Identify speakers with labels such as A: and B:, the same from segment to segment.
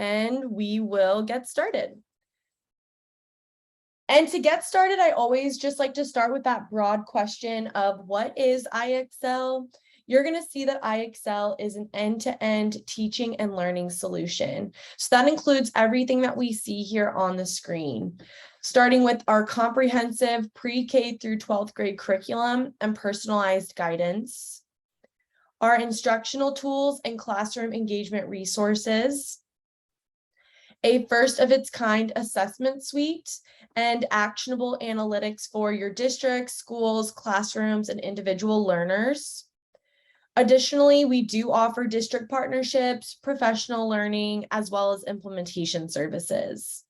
A: and we will get started. And to get started, I always just like to start with that broad question of what is IXL? You're going to see that IXL is an end-to-end teaching and learning solution. So that includes everything that we see here on the screen, starting with our comprehensive pre-K through 12th grade curriculum and personalized guidance, our instructional tools and classroom engagement resources, a first of its kind assessment suite, and actionable analytics for your districts, schools, classrooms, and individual learners. Additionally, we do offer district partnerships, professional learning, as well as implementation services.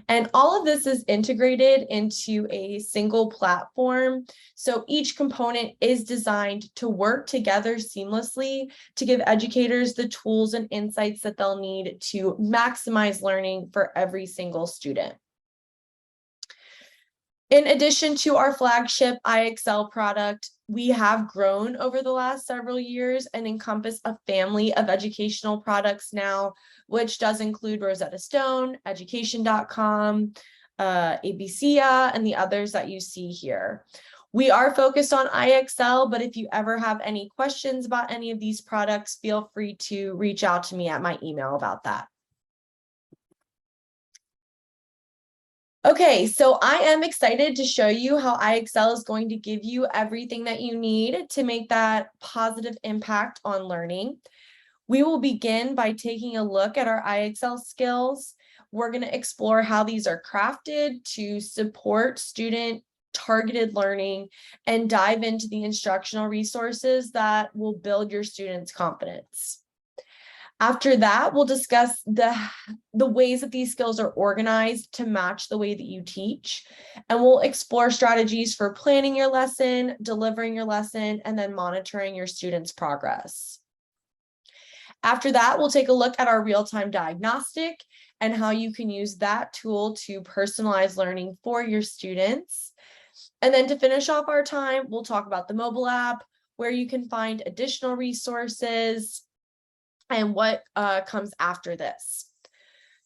A: And all of this is integrated into a single platform. So each component is designed to work together seamlessly to give educators the tools and insights that they'll need to maximize learning for every single student. In addition to our flagship IXL product, we have grown over the last several years and encompass a family of educational products now, which does include Rosetta Stone, education.com, ABCA, and the others that you see here. We are focused on IXL, but if you ever have any questions about any of these products, feel free to reach out to me at my email about that. Okay, so I am excited to show you how IXL is going to give you everything that you need to make that positive impact on learning. We will begin by taking a look at our IXL skills. We're going to explore how these are crafted to support student targeted learning and dive into the instructional resources that will build your students' confidence. After that, we'll discuss the ways that these skills are organized to match the way that you teach. And we'll explore strategies for planning your lesson, delivering your lesson, and then monitoring your students' progress. After that, we'll take a look at our real-time diagnostic and how you can use that tool to personalize learning for your students. And then to finish off our time, we'll talk about the mobile app, where you can find additional resources, and what comes after this.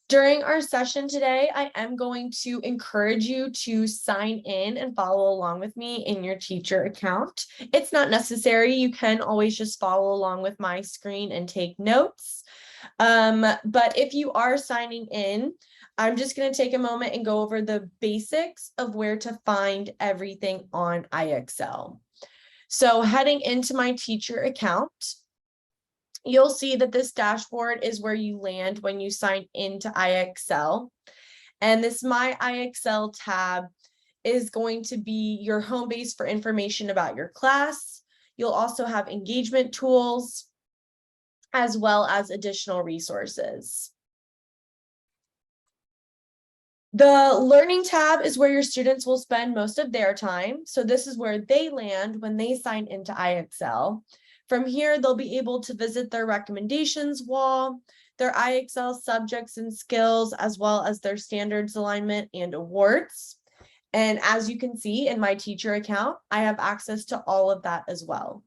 A: During our session today, I am going to encourage you to sign in and follow along with me in your teacher account. It's not necessary. You can always just follow along with my screen and take notes. But if you are signing in, I'm just going to take a moment and go over the basics of where to find everything on IXL. So heading into my teacher account, you'll see that this dashboard is where you land when you sign into IXL. And this My IXL tab is going to be your home base for information about your class. You'll also have engagement tools, as well as additional resources. The Learning tab is where your students will spend most of their time. So this is where they land when they sign into IXL. From here, they'll be able to visit their recommendations wall, their IXL subjects and skills, as well as their standards alignment and awards. And as you can see in my teacher account, I have access to all of that as well.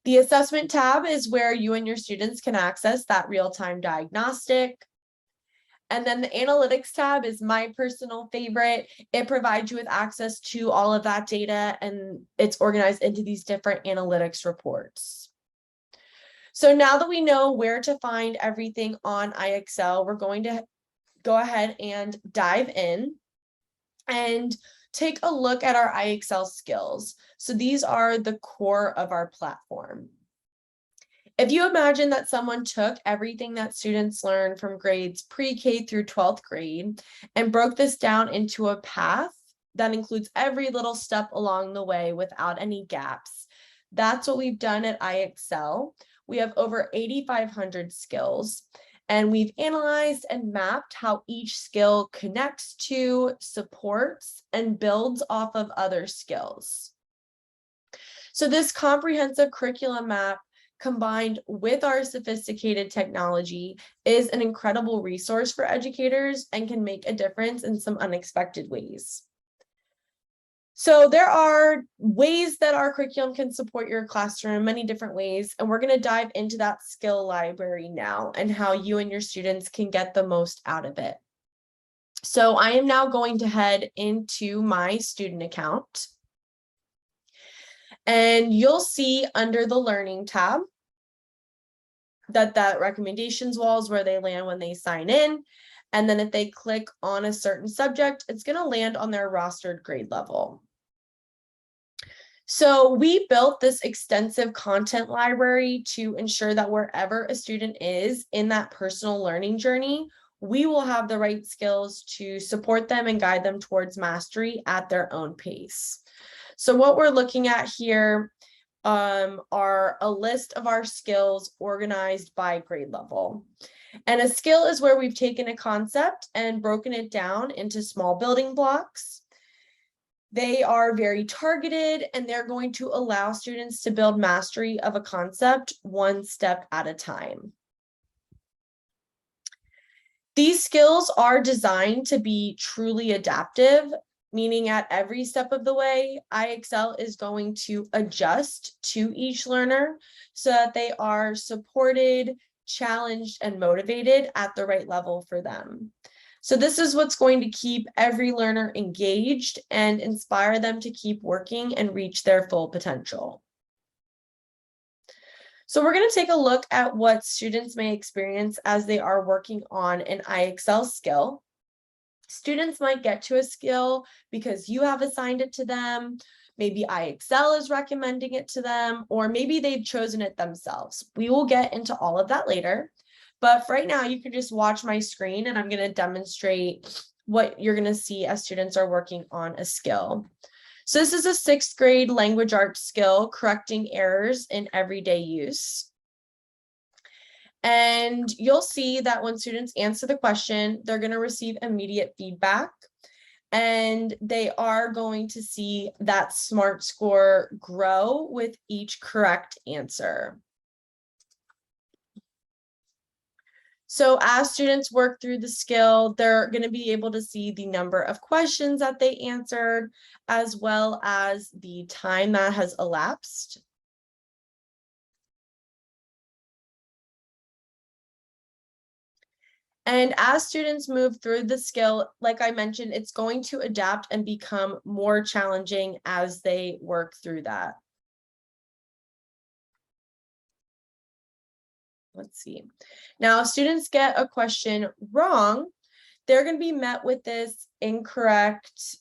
A: The Assessment tab is where you and your students can access that real-time diagnostic. And then the Analytics tab is my personal favorite. It provides you with access to all of that data, and it's organized into these different analytics reports. So now that we know where to find everything on IXL, we're going to go ahead and dive in and take a look at our IXL skills. So these are the core of our platform. If you imagine that someone took everything that students learn from grades pre-K through 12th grade and broke this down into a path that includes every little step along the way without any gaps, that's what we've done at IXL. We have over 8,500 skills, and we've analyzed and mapped how each skill connects to, supports, and builds off of other skills. So this comprehensive curriculum map, combined with our sophisticated technology, is an incredible resource for educators and can make a difference in some unexpected ways. So there are ways that our curriculum can support your classroom, many different ways, and we're going to dive into that skill library now and how you and your students can get the most out of it. So I am now going to head into my student account, and you'll see under the Learning tab that recommendations wall is where they land when they sign in. And then if they click on a certain subject, it's going to land on their rostered grade level. So we built this extensive content library to ensure that wherever a student is in that personal learning journey, we will have the right skills to support them and guide them towards mastery at their own pace. So what we're looking at here are a list of our skills organized by grade level. And a skill is where we've taken a concept and broken it down into small building blocks. They are very targeted, and they're going to allow students to build mastery of a concept one step at a time. These skills are designed to be truly adaptive, meaning at every step of the way, IXL is going to adjust to each learner so that they are supported, challenged, and motivated at the right level for them. So this is what's going to keep every learner engaged and inspire them to keep working and reach their full potential. So we're going to take a look at what students may experience as they are working on an IXL skill. Students might get to a skill because you have assigned it to them. Maybe IXL is recommending it to them, or maybe they've chosen it themselves. We will get into all of that later. But for right now, you can just watch my screen and I'm going to demonstrate what you're going to see as students are working on a skill. So this is a 6th grade language arts skill, correcting errors in everyday use. And you'll see that when students answer the question, they're going to receive immediate feedback. And they are going to see that SMART score grow with each correct answer. So as students work through the skill, they're going to be able to see the number of questions that they answered, as well as the time that has elapsed. And as students move through the skill, like I mentioned, it's going to adapt and become more challenging as they work through that. Let's see. Now, if students get a question wrong, they're going to be met with this incorrect,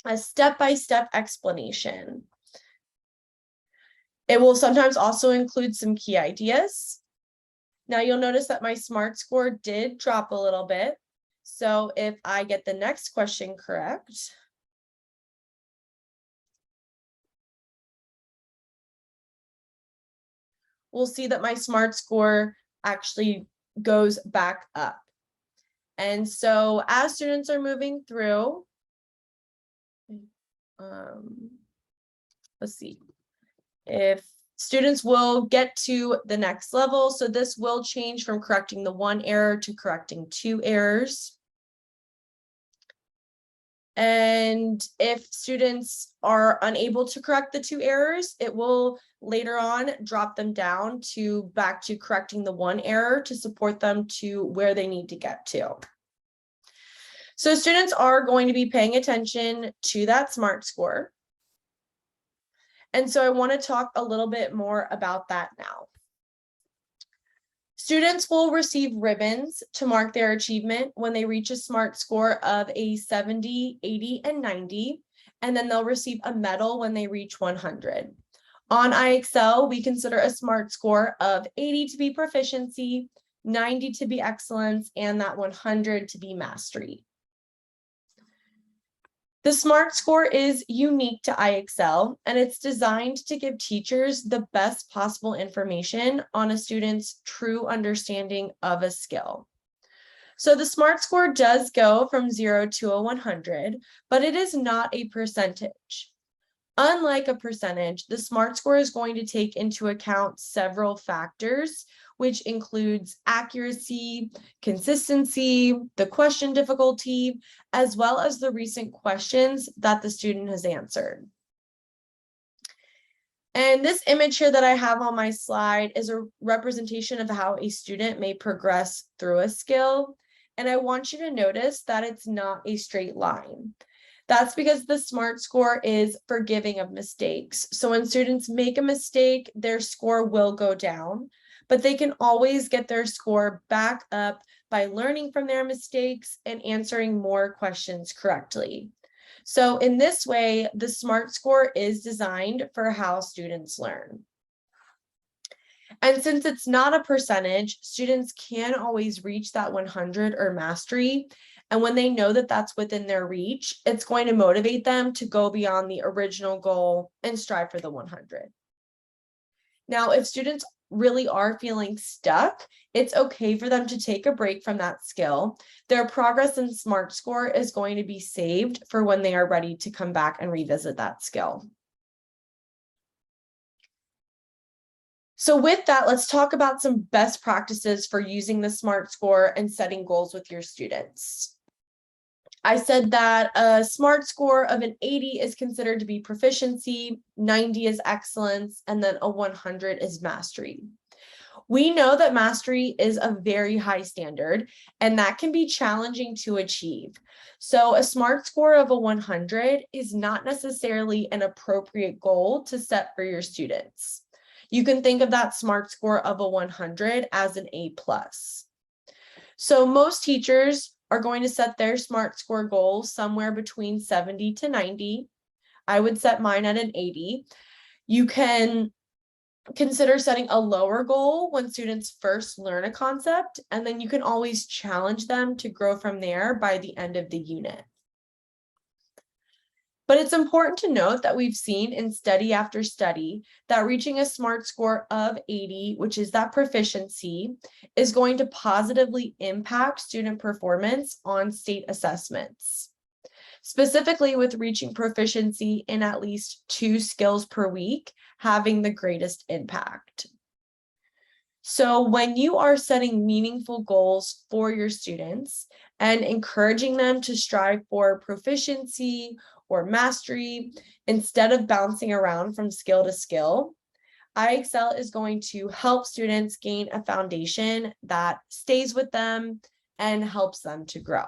A: a step-by-step explanation. It will sometimes also include some key ideas. Now you'll notice that my SMART score did drop a little bit. So if I get the next question correct, we'll see that my SMART score actually goes back up. And so as students are moving through, let's see, if students will get to the next level. So this will change from correcting the 1 error to correcting 2 errors. And if students are unable to correct the 2 errors, it will later on drop them down to back to correcting the 1 error to support them to where they need to get to. So students are going to be paying attention to that SMART score. And so I want to talk a little bit more about that now. Students will receive ribbons to mark their achievement when they reach a SMART score of a 70, 80, and 90, and then they'll receive a medal when they reach 100. On IXL, we consider a SMART score of 80 to be proficiency, 90 to be excellence, and that 100 to be mastery. The SMART score is unique to IXL, and it's designed to give teachers the best possible information on a student's true understanding of a skill. So the SMART score does go from 0 to a 100, but it is not a percentage. Unlike a percentage, the SMART score is going to take into account several factors, which includes accuracy, consistency, the question difficulty, as well as the recent questions that the student has answered. And this image here that I have on my slide is a representation of how a student may progress through a skill. And I want you to notice that it's not a straight line. That's because the SMART score is forgiving of mistakes. So when students make a mistake, their score will go down, but they can always get their score back up by learning from their mistakes and answering more questions correctly. So in this way, the SMART score is designed for how students learn. And since it's not a percentage, students can always reach that 100 or mastery. And when they know that that's within their reach, it's going to motivate them to go beyond the original goal and strive for the 100. Now, if students really are feeling stuck, it's okay for them to take a break from that skill. Their progress and SMART score is going to be saved for when they are ready to come back and revisit that skill. So with that, let's talk about some best practices for using the SMART score and setting goals with your students. I said that a SMART score of an 80 is considered to be proficiency, 90 is excellence, and then a 100 is mastery. We know that mastery is a very high standard, and that can be challenging to achieve. So a SMART score of a 100 is not necessarily an appropriate goal to set for your students. You can think of that SMART score of a 100 as an A+. So most teachers are going to set their SMART score goal somewhere between 70 to 90. I would set mine at an 80. You can consider setting a lower goal when students first learn a concept, and then you can always challenge them to grow from there by the end of the unit. But it's important to note that we've seen in study after study that reaching a SMART score of 80, which is that proficiency, is going to positively impact student performance on state assessments. Specifically with reaching proficiency in at least 2 skills per week, having the greatest impact. So when you are setting meaningful goals for your students and encouraging them to strive for proficiency or mastery, instead of bouncing around from skill to skill, IXL is going to help students gain a foundation that stays with them and helps them to grow.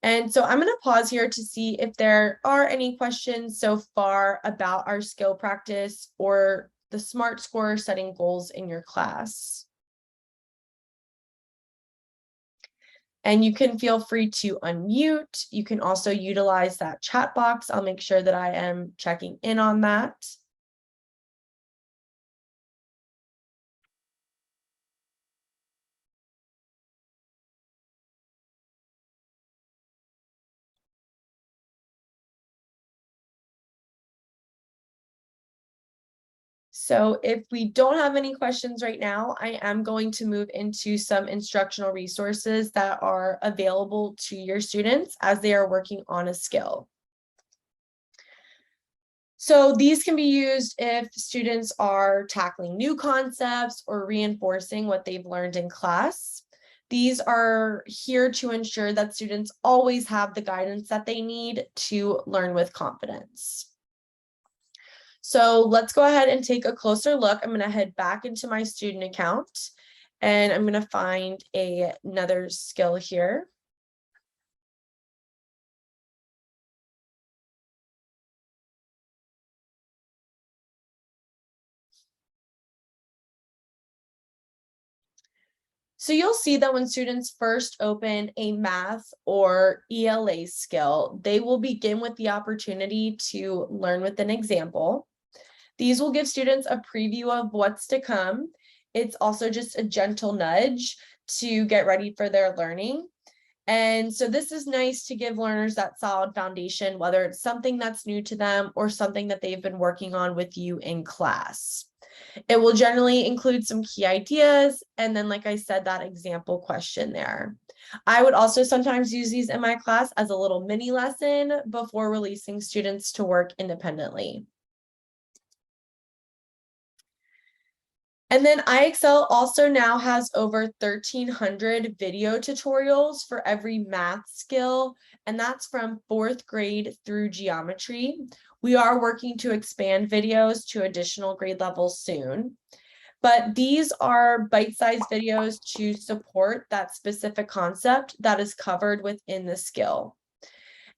A: And so I'm going to pause here to see if there are any questions so far about our skill practice or the SMART score setting goals in your class. And you can feel free to unmute. You can also utilize that chat box. I'll make sure that I am checking in on that. So if we don't have any questions right now, I am going to move into some instructional resources that are available to your students as they are working on a skill. So these can be used if students are tackling new concepts or reinforcing what they've learned in class. These are here to ensure that students always have the guidance that they need to learn with confidence. So let's go ahead and take a closer look. I'm going to head back into my student account and I'm going to find another skill here. So you'll see that when students first open a math or ELA skill, they will begin with the opportunity to learn with an example. These will give students a preview of what's to come. It's also just a gentle nudge to get ready for their learning. And so this is nice to give learners that solid foundation, whether it's something that's new to them or something that they've been working on with you in class. It will generally include some key ideas, and then, like I said, that example question there. I would also sometimes use these in my class as a little mini lesson before releasing students to work independently. And then IXL also now has over 1,300 video tutorials for every math skill, and that's from 4th grade through geometry. We are working to expand videos to additional grade levels soon. But these are bite-sized videos to support that specific concept that is covered within the skill.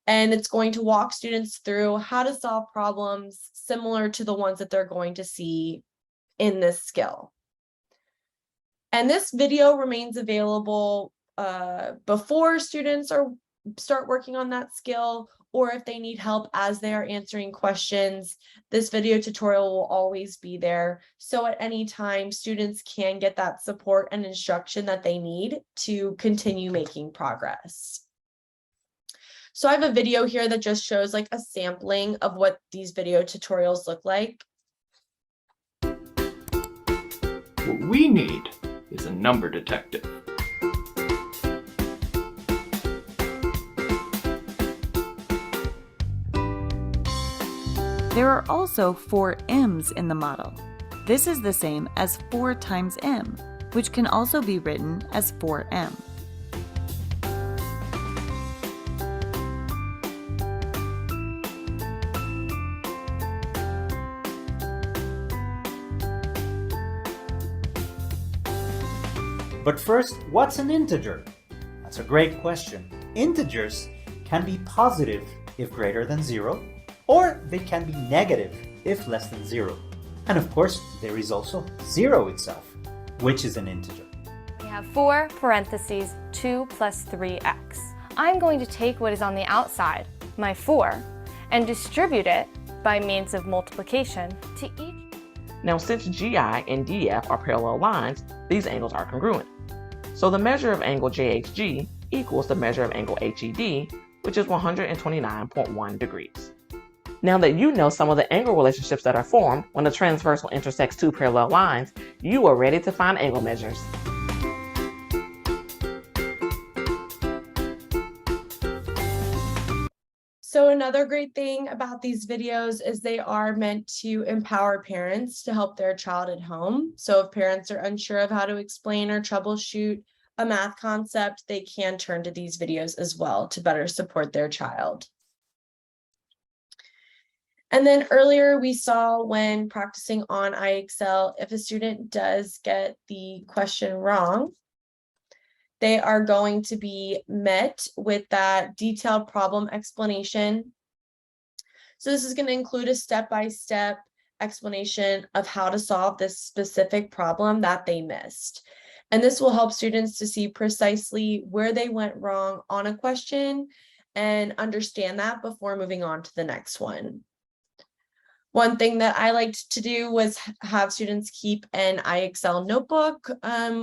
A: And it's going to walk students through how to solve problems similar to the ones that they're going to see in this skill. And this video remains available before students start working on that skill, or if they need help as they are answering questions, this video tutorial will always be there. So at any time, students can get that support and instruction that they need to continue making progress. So I have a video here that just shows like a sampling of what these video tutorials look like.
B: What we need is a number detective.
C: There are also 4 m's in the model. This is the same as 4 times m, which can also be written as 4m.
D: But first, what's an integer? That's a great question. Integers can be positive if greater than 0, or they can be negative if less than 0. And of course, there is also 0 itself, which is an integer.
E: We have 4 parentheses 2 plus 3x. I'm going to take what is on the outside, my 4, and distribute it by means of multiplication to each.
F: Now, since GI and DF are parallel lines, these angles are congruent. So the measure of angle JHG equals the measure of angle HED, which is 129.1 degrees. Now that you know some of the angle relationships that are formed when a transversal intersects 2 parallel lines, you are ready to find angle measures.
A: So another great thing about these videos is they are meant to empower parents to help their child at home. So if parents are unsure of how to explain or troubleshoot a math concept, they can turn to these videos as well to better support their child. And then earlier we saw when practicing on IXL, if a student does get the question wrong, they are going to be met with that detailed problem explanation. So this is going to include a step-by-step explanation of how to solve this specific problem that they missed. And this will help students to see precisely where they went wrong on a question and understand that before moving on to the next one. One thing that I liked to do was have students keep an IXL notebook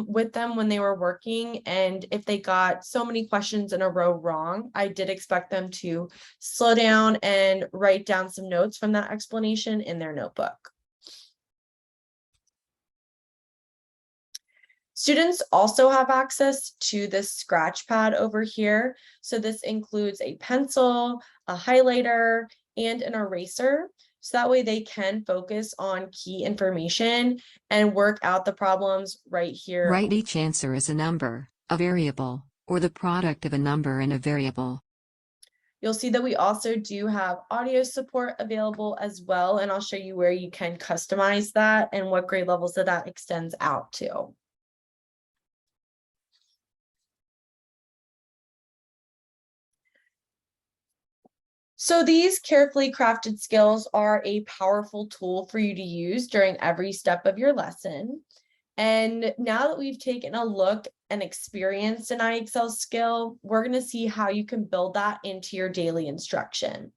A: with them when they were working. And if they got so many questions in a row wrong, I did expect them to slow down and write down some notes from that explanation in their notebook. Students also have access to this scratch pad over here. So this includes a pencil, a highlighter, and an eraser. So that way they can focus on key information and work out the problems right here.
G: Write each answer as a number, a variable, or the product of a number and a variable.
A: You'll see that we also do have audio support available as well, and I'll show you where you can customize that and what grade levels that extends out to. So these carefully crafted skills are a powerful tool for you to use during every step of your lesson. And now that we've taken a look and experienced an IXL skill, we're going to see how you can build that into your daily instruction.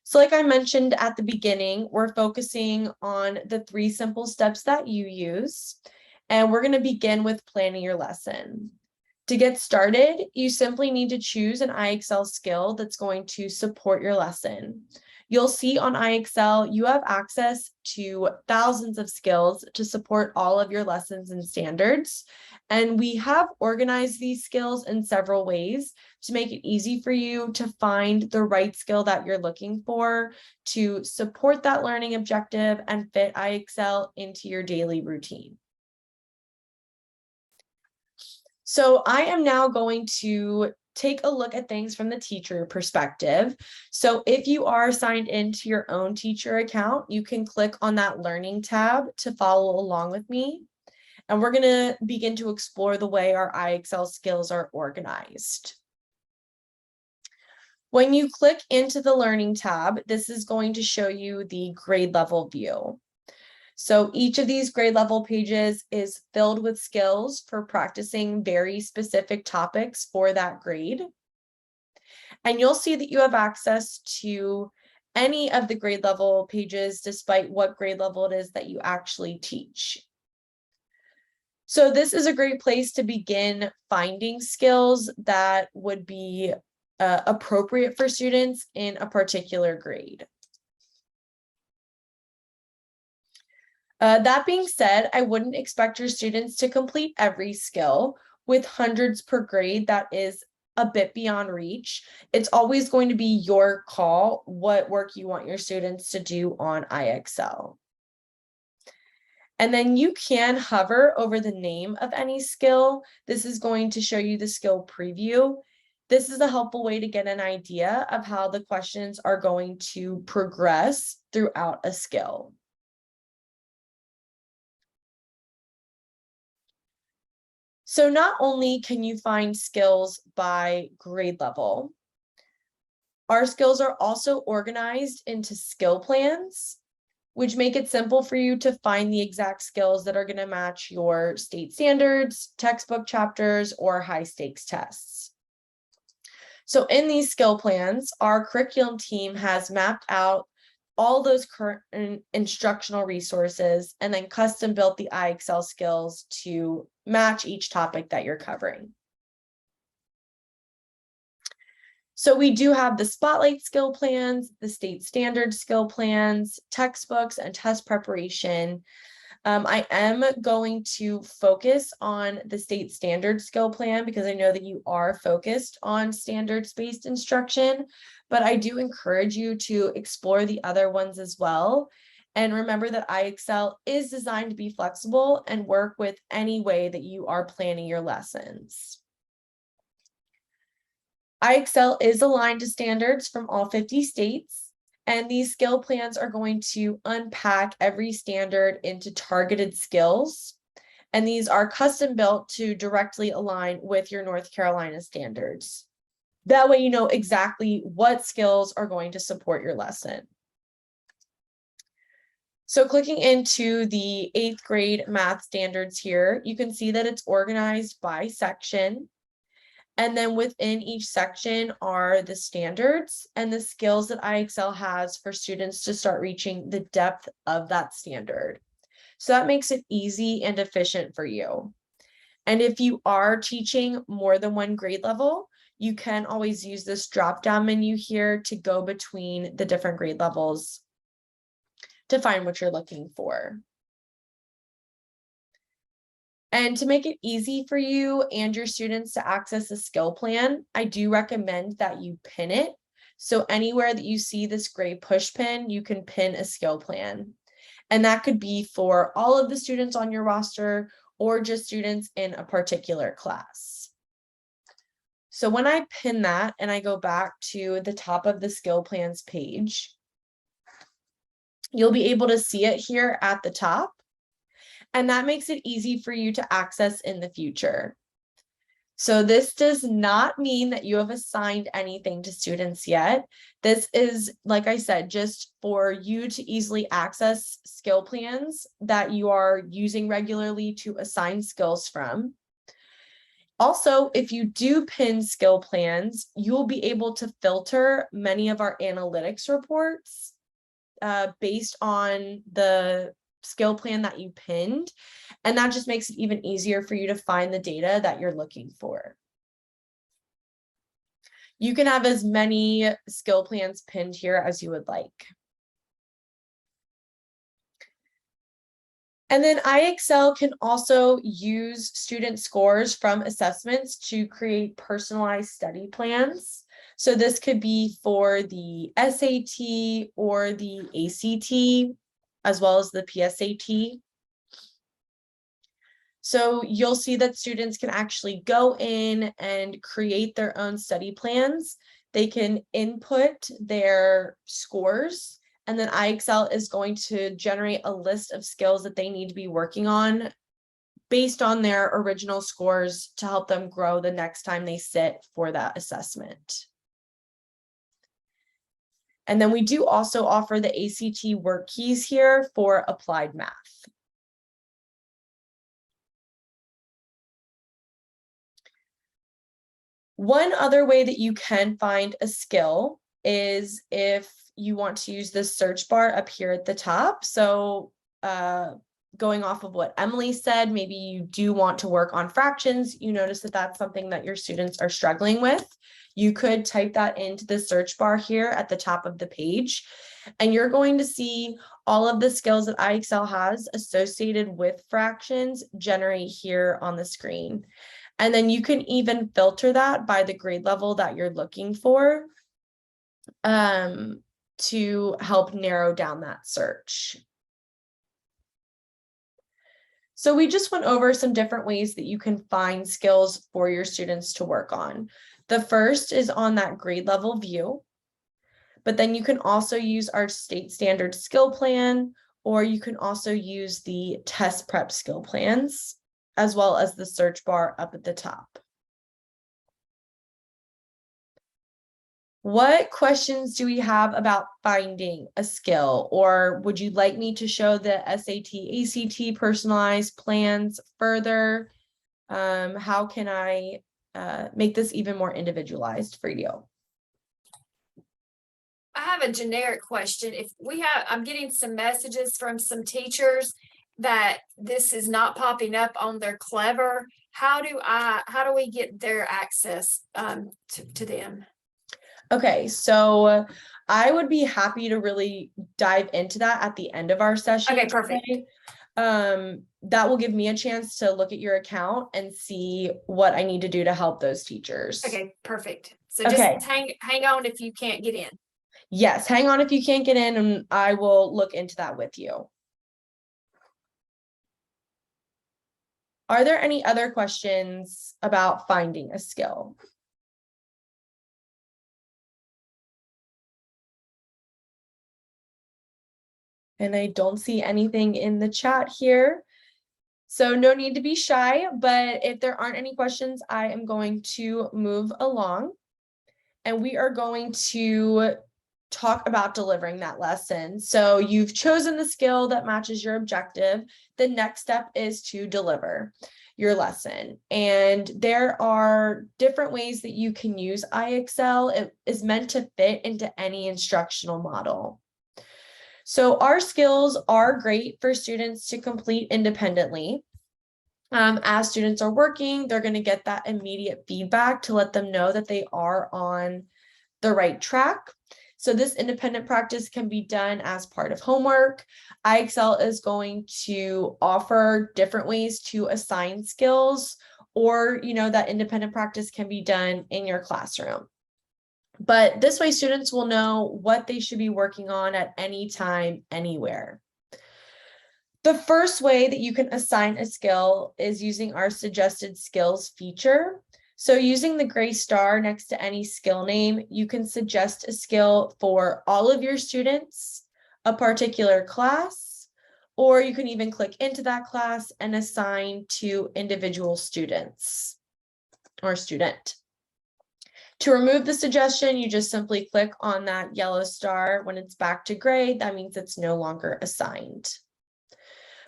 A: So like I mentioned at the beginning, we're focusing on the 3 simple steps that you use, and we're going to begin with planning your lesson. To get started, you simply need to choose an IXL skill that's going to support your lesson. You'll see on IXL, you have access to thousands of skills to support all of your lessons and standards. And we have organized these skills in several ways to make it easy for you to find the right skill that you're looking for to support that learning objective and fit IXL into your daily routine. So I am now going to take a look at things from the teacher perspective. So if you are signed into your own teacher account, you can click on that learning tab to follow along with me. And we're going to begin to explore the way our IXL skills are organized. When you click into the learning tab, this is going to show you the grade level view. So each of these grade level pages is filled with skills for practicing very specific topics for that grade. And you'll see that you have access to any of the grade level pages despite what grade level it is that you actually teach. So this is a great place to begin finding skills that would be appropriate for students in a particular grade. That being said, I wouldn't expect your students to complete every skill. With hundreds per grade, that is a bit beyond reach. It's always going to be your call what work you want your students to do on IXL. And then you can hover over the name of any skill. This is going to show you the skill preview. This is a helpful way to get an idea of how the questions are going to progress throughout a skill. So not only can you find skills by grade level, our skills are also organized into skill plans, which make it simple for you to find the exact skills that are going to match your state standards, textbook chapters, or high stakes tests. So in these skill plans, our curriculum team has mapped out all those current instructional resources and then custom built the IXL skills to match each topic that you're covering. So we do have the spotlight skill plans, the state standard skill plans, textbooks, and test preparation. I am going to focus on the state standard skill plan because I know that you are focused on standards-based instruction, but I do encourage you to explore the other ones as well. And remember that IXL is designed to be flexible and work with any way that you are planning your lessons. IXL is aligned to standards from all 50 states. And these skill plans are going to unpack every standard into targeted skills. And these are custom built to directly align with your North Carolina standards. That way you know exactly what skills are going to support your lesson. So clicking into the 8th grade math standards here, you can see that it's organized by section. And then within each section are the standards and the skills that IXL has for students to start reaching the depth of that standard. So that makes it easy and efficient for you. And if you are teaching more than one grade level, you can always use this drop-down menu here to go between the different grade levels to find what you're looking for. And to make it easy for you and your students to access a skill plan, I do recommend that you pin it. So anywhere that you see this gray push pin, you can pin a skill plan. And that could be for all of the students on your roster or just students in a particular class. So when I pin that and I go back to the top of the skill plans page, you'll be able to see it here at the top. And that makes it easy for you to access in the future. So this does not mean that you have assigned anything to students yet. This is, like I said, just for you to easily access skill plans that you are using regularly to assign skills from. Also, if you do pin skill plans, you'll be able to filter many of our analytics reports based on the skill plan that you pinned, and that just makes it even easier for you to find the data that you're looking for. You can have as many skill plans pinned here as you would like. And then IXL can also use student scores from assessments to create personalized study plans. So this could be for the SAT or the ACT, as well as the PSAT. So you'll see that students can actually go in and create their own study plans. They can input their scores, and then IXL is going to generate a list of skills that they need to be working on based on their original scores to help them grow the next time they sit for that assessment. And then we do also offer the ACT work keys here for applied math. One other way that you can find a skill is if you want to use the search bar up here at the top. So going off of what Emily said, maybe you do want to work on fractions. You notice that that's something that your students are struggling with. You could type that into the search bar here at the top of the page, and you're going to see all of the skills that IXL has associated with fractions generate here on the screen. And then you can even filter that by the grade level that you're looking for to help narrow down that search. So we just went over some different ways that you can find skills for your students to work on. The first is on that grade level view, but then you can also use our state standard skill plan, or you can also use the test prep skill plans, as well as the search bar up at the top. What questions do we have about finding a skill, or would you like me to show the SAT, ACT personalized plans further? How can I make this even more individualized for you?
H: I have a generic question. I'm getting some messages from some teachers that this is not popping up on their Clever. How do we get their access to them?
A: Okay, so I would be happy to really dive into that at the end of our session.
H: Okay, perfect.
A: Today. That will give me a chance to look at your account and see what I need to do to help those teachers.
H: Okay, perfect. So just hang on if you can't get in.
A: Yes, hang on if you can't get in, and I will look into that with you. Are there any other questions about finding a skill? And I don't see anything in the chat here. So no need to be shy, but if there aren't any questions, I am going to move along. And we are going to talk about delivering that lesson. So you've chosen the skill that matches your objective. The next step is to deliver your lesson. And there are different ways that you can use IXL. It is meant to fit into any instructional model. So our skills are great for students to complete independently. As students are working, they're going to get that immediate feedback to let them know that they are on the right track. So this independent practice can be done as part of homework. IXL is going to offer different ways to assign skills, or that independent practice can be done in your classroom. But this way, students will know what they should be working on at any time, anywhere. The first way that you can assign a skill is using our suggested skills feature. So using the gray star next to any skill name, you can suggest a skill for all of your students, a particular class, or you can even click into that class and assign to individual students or student. To remove the suggestion, you just simply click on that yellow star. When it's back to gray, that means it's no longer assigned.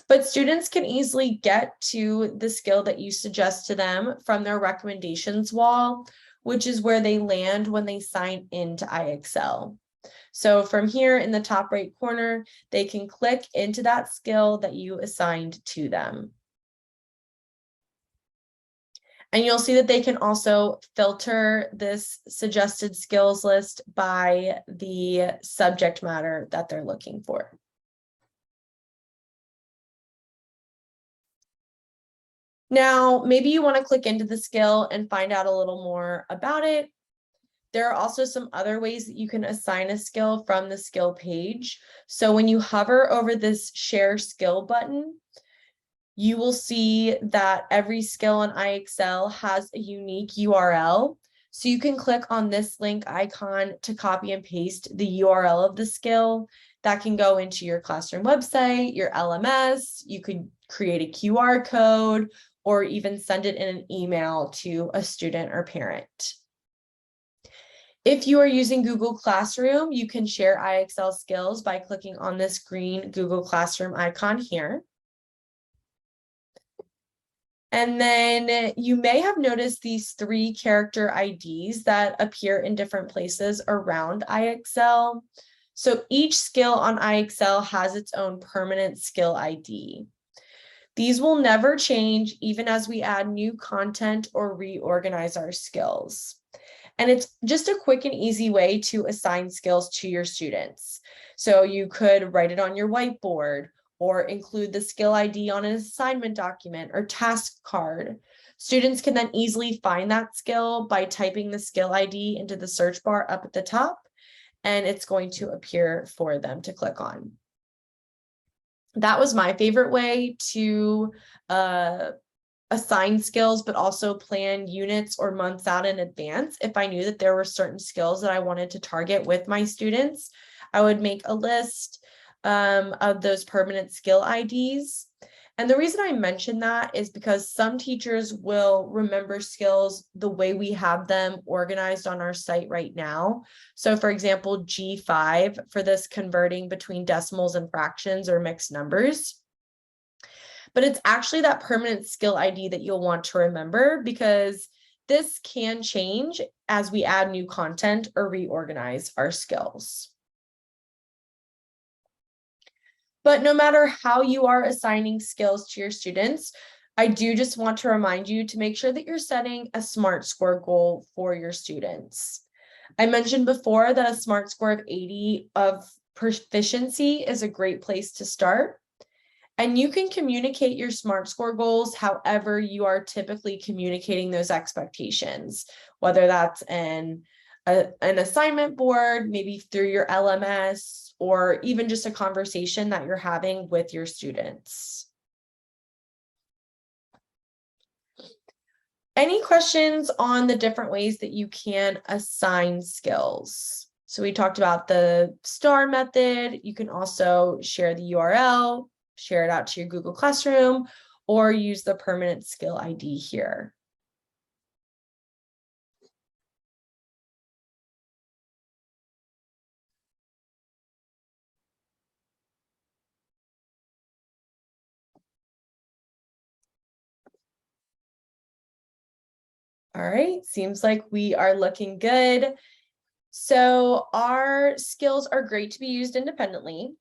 A: But students can easily get to the skill that you suggest to them from their recommendations wall, which is where they land when they sign into IXL. So from here in the top right corner, they can click into that skill that you assigned to them. And you'll see that they can also filter this suggested skills list by the subject matter that they're looking for. Now, maybe you want to click into the skill and find out a little more about it. There are also some other ways that you can assign a skill from the skill page. So when you hover over this share skill button, you will see that every skill in IXL has a unique URL. So you can click on this link icon to copy and paste the URL of the skill. That can go into your classroom website, your LMS. You could create a QR code or even send it in an email to a student or parent. If you are using Google Classroom, you can share IXL skills by clicking on this green Google Classroom icon here. And then you may have noticed these 3 character IDs that appear in different places around IXL. So each skill on IXL has its own permanent skill ID. These will never change even as we add new content or reorganize our skills. And it's just a quick and easy way to assign skills to your students. So you could write it on your whiteboard or include the skill ID on an assignment document or task card. Students can then easily find that skill by typing the skill ID into the search bar up at the top, and it's going to appear for them to click on. That was my favorite way to assign skills, but also plan units or months out in advance. If I knew that there were certain skills that I wanted to target with my students, I would make a list of those permanent skill IDs. And the reason I mention that is because some teachers will remember skills the way we have them organized on our site right now. So for example, G5 for this converting between decimals and fractions or mixed numbers. But it's actually that permanent skill ID that you'll want to remember, because this can change as we add new content or reorganize our skills. But no matter how you are assigning skills to your students, I do just want to remind you to make sure that you're setting a SMART score goal for your students. I mentioned before that a SMART score of 80 of proficiency is a great place to start. And you can communicate your SMART score goals however you are typically communicating those expectations, whether that's an assignment board, maybe through your LMS, or even just a conversation that you're having with your students. Any questions on the different ways that you can assign skills? So we talked about the STAR method. You can also share the URL, share it out to your Google Classroom, or use the permanent skill ID here. All right, seems like we are looking good. So our skills are great to be used independently,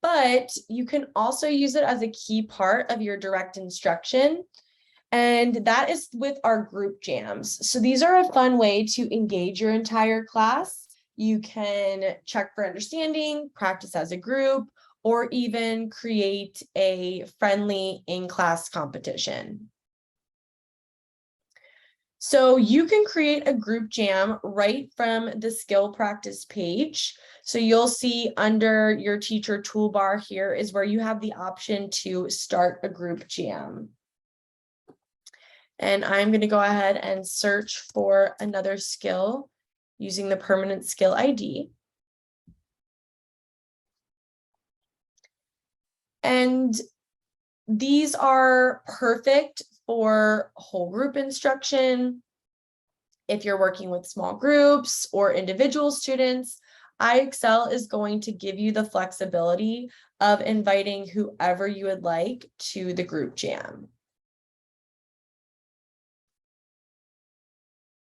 A: but you can also use it as a key part of your direct instruction. And that is with our group jams. So these are a fun way to engage your entire class. You can check for understanding, practice as a group, or even create a friendly in-class competition. So you can create a group jam right from the skill practice page. So you'll see under your teacher toolbar here is where you have the option to start a group jam. And I'm going to go ahead and search for another skill using the permanent skill ID. And these are perfect for whole group instruction. If you're working with small groups or individual students, IXL is going to give you the flexibility of inviting whoever you would like to the group jam.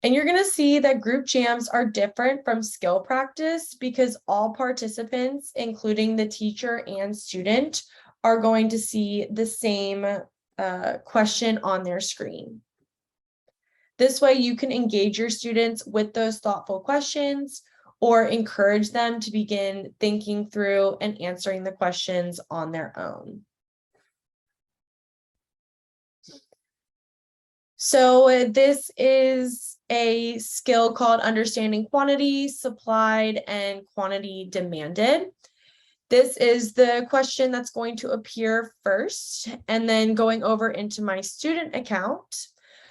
A: And you're going to see that group jams are different from skill practice because all participants, including the teacher and student, are going to see the same question on their screen. This way you can engage your students with those thoughtful questions or encourage them to begin thinking through and answering the questions on their own. So this is a skill called understanding quantity supplied and quantity demanded. This is the question that's going to appear first, and then going over into my student account.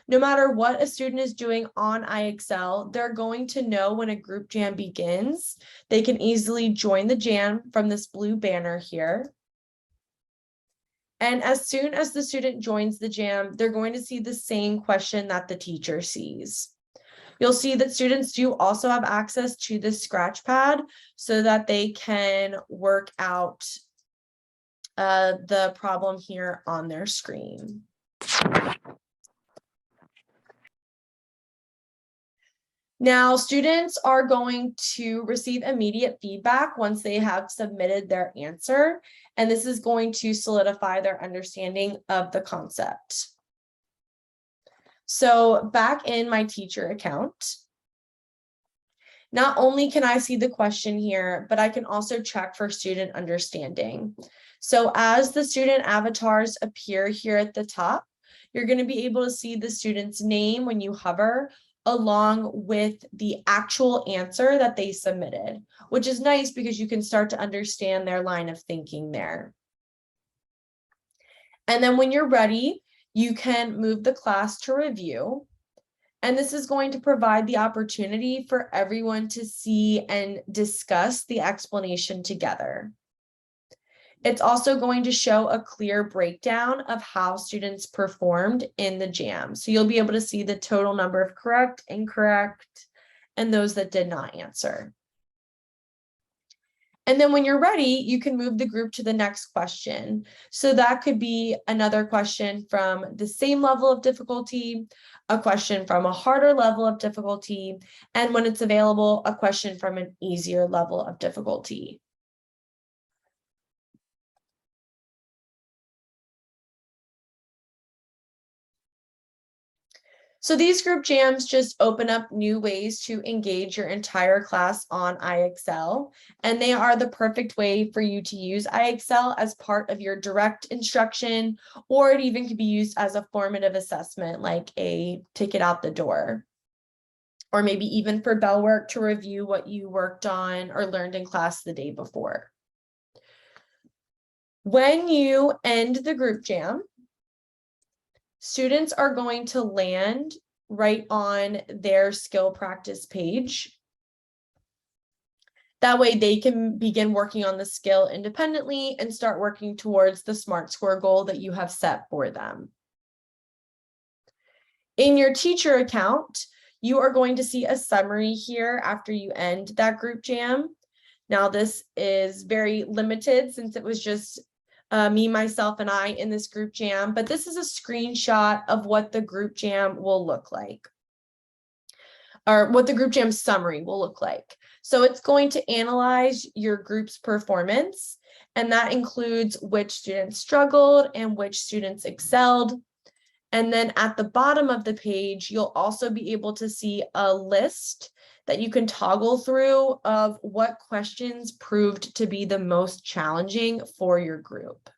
A: No matter what a student is doing on IXL, they're going to know when a group jam begins. They can easily join the jam from this blue banner here. And as soon as the student joins the jam, they're going to see the same question that the teacher sees. You'll see that students do also have access to this scratch pad so that they can work out the problem here on their screen. Now, students are going to receive immediate feedback once they have submitted their answer, and this is going to solidify their understanding of the concept. So back in my teacher account, not only can I see the question here, but I can also check for student understanding. So as the student avatars appear here at the top, you're going to be able to see the student's name when you hover, along with the actual answer that they submitted, which is nice because you can start to understand their line of thinking there. And then when you're ready, you can move the class to review. And this is going to provide the opportunity for everyone to see and discuss the explanation together. It's also going to show a clear breakdown of how students performed in the jam. So you'll be able to see the total number of correct, incorrect, and those that did not answer. And then when you're ready, you can move the group to the next question. So that could be another question from the same level of difficulty, a question from a harder level of difficulty, and when it's available, a question from an easier level of difficulty. So these group jams just open up new ways to engage your entire class on IXL, and they are the perfect way for you to use IXL as part of your direct instruction, or it even could be used as a formative assessment, like a ticket out the door, or maybe even for bell work to review what you worked on or learned in class the day before. When you end the group jam, students are going to land right on their skill practice page. That way they can begin working on the skill independently and start working towards the SMART score goal that you have set for them. In your teacher account, you are going to see a summary here after you end that group jam. Now, this is very limited since it was just me, myself, and I in this group jam, but this is a screenshot of what the group jam will look like, or what the group jam summary will look like. So it's going to analyze your group's performance, and that includes which students struggled and which students excelled. And then at the bottom of the page, you'll also be able to see a list that you can toggle through of what questions proved to be the most challenging for your group.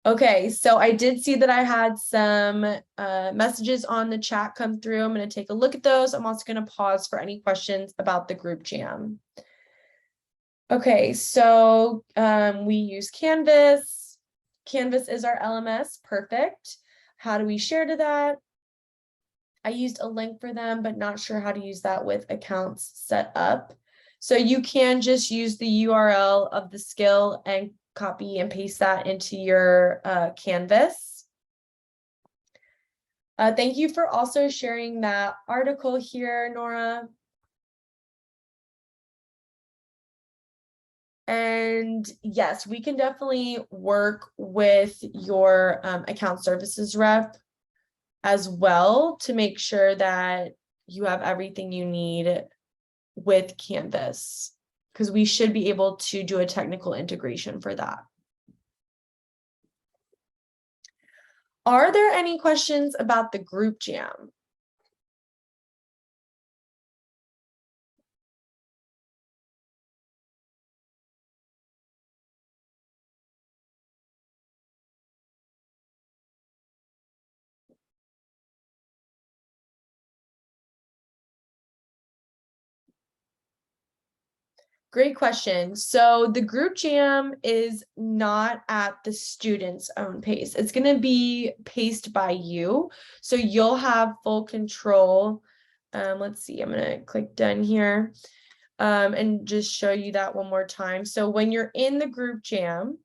A: Okay, so I did see that I had some messages on the chat come through. I'm going to take a look at those. I'm also going to pause for any questions about the group jam. Okay, so we use Canvas. Canvas is our LMS, perfect. How do we share to that? I used a link for them, but not sure how to use that with accounts set up. So you can just use the URL of the skill and copy and paste that into your Canvas. Thank you for also sharing that article here, Nora. And yes, we can definitely work with your account services rep as well to make sure that you have everything you need with Canvas, because we should be able to do a technical integration for that. Are there any questions about the group jam? Great question. So the group jam is not at the student's own pace. It's going to be paced by you. So you'll have full control. Let's see, I'm going to click done here and just show you that one more time. So when you're in the group jam,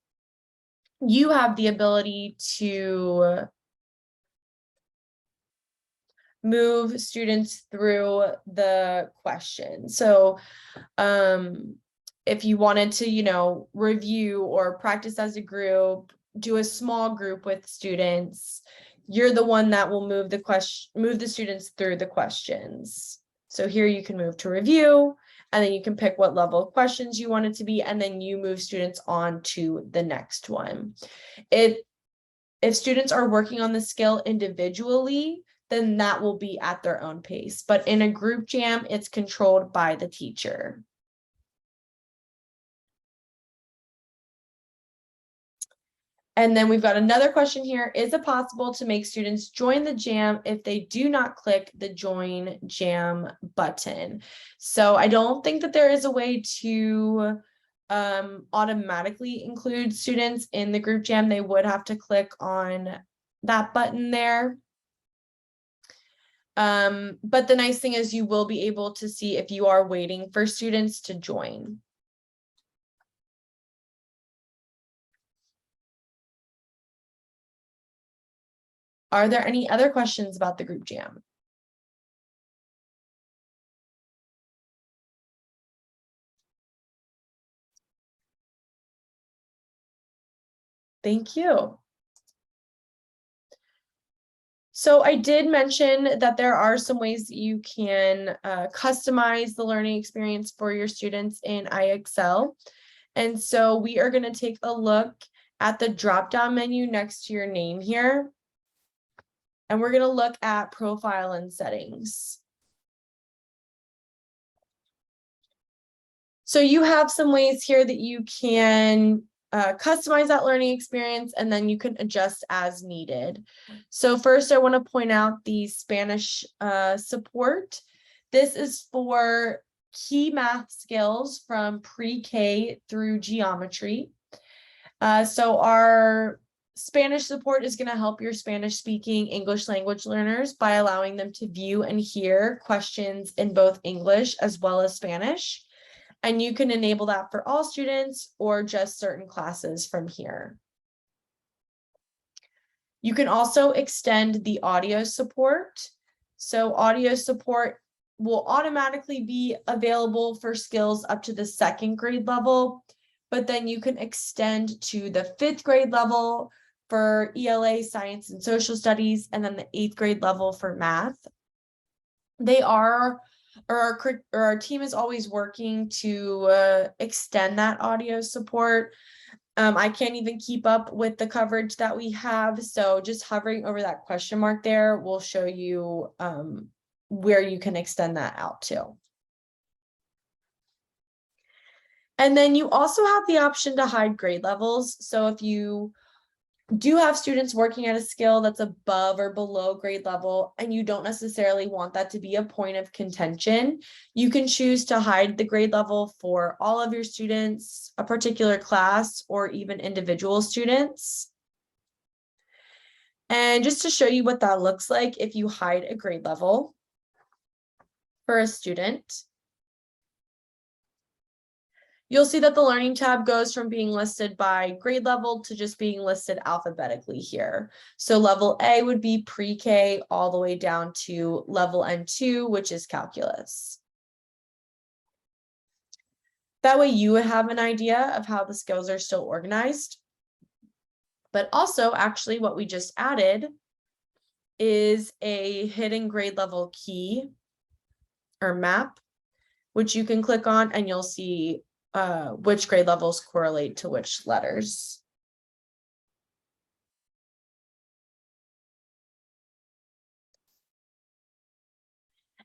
A: you have the ability to move students through the question. So if you wanted to, review or practice as a group, do a small group with students, you're the one that will move the students through the questions. So here you can move to review, and then you can pick what level of questions you want it to be, and then you move students on to the next one. If students are working on the skill individually, then that will be at their own pace. But in a group jam, it's controlled by the teacher. And then we've got another question here. Is it possible to make students join the jam if they do not click the join jam button? So I don't think that there is a way to automatically include students in the group jam. They would have to click on that button there. But the nice thing is you will be able to see if you are waiting for students to join. Are there any other questions about the group jam? Thank you. So I did mention that there are some ways that you can customize the learning experience for your students in IXL. And so we are going to take a look at the drop-down menu next to your name here. And we're going to look at profile and settings. So you have some ways here that you can customize that learning experience, and then you can adjust as needed. So first, I want to point out the Spanish support. This is for key math skills from pre-K through geometry. So our Spanish support is going to help your Spanish-speaking English language learners by allowing them to view and hear questions in both English as well as Spanish. And you can enable that for all students or just certain classes from here. You can also extend the audio support. So audio support will automatically be available for skills up to the 2nd grade level, but then you can extend to the 5th grade level for ELA, science and social studies, and then the 8th grade level for math. Our team is always working to extend that audio support. I can't even keep up with the coverage that we have, so just hovering over that question mark there will show you where you can extend that out to. And then you also have the option to hide grade levels. So if you do have students working at a skill that's above or below grade level, and you don't necessarily want that to be a point of contention, you can choose to hide the grade level for all of your students, a particular class, or even individual students. And just to show you what that looks like, if you hide a grade level for a student, you'll see that the Learning tab goes from being listed by grade level to just being listed alphabetically here. So level A would be pre-K all the way down to level N2, which is calculus. That way you would have an idea of how the skills are still organized. But also, actually, what we just added is a hidden grade level key or map, which you can click on and you'll see which grade levels correlate to which letters.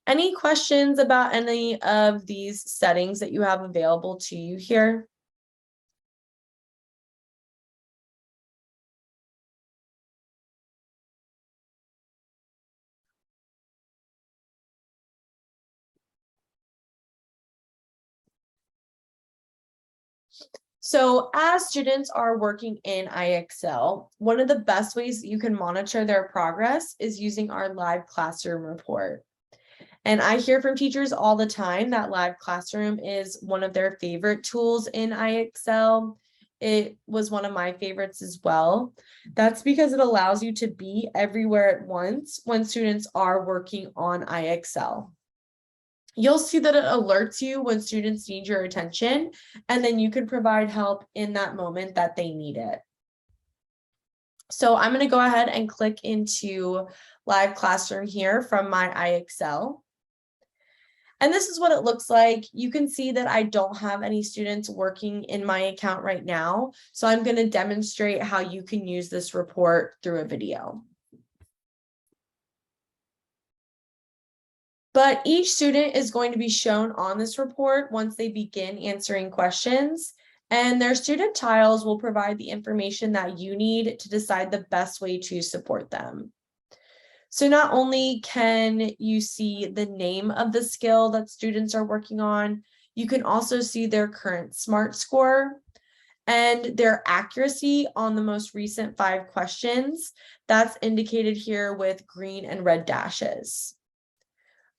A: Any questions about any of these settings that you have available to you here? So as students are working in IXL, one of the best ways that you can monitor their progress is using our live classroom report. And I hear from teachers all the time that live classroom is one of their favorite tools in IXL. It was one of my favorites as well. That's because it allows you to be everywhere at once when students are working on IXL. You'll see that it alerts you when students need your attention, and then you can provide help in that moment that they need it. So I'm going to go ahead and click into live classroom here from my IXL. And this is what it looks like. You can see that I don't have any students working in my account right now. So I'm going to demonstrate how you can use this report through a video. But each student is going to be shown on this report once they begin answering questions, and their student tiles will provide the information that you need to decide the best way to support them. So not only can you see the name of the skill that students are working on, you can also see their current SMART score and their accuracy on the most recent 5 questions. That's indicated here with green and red dashes.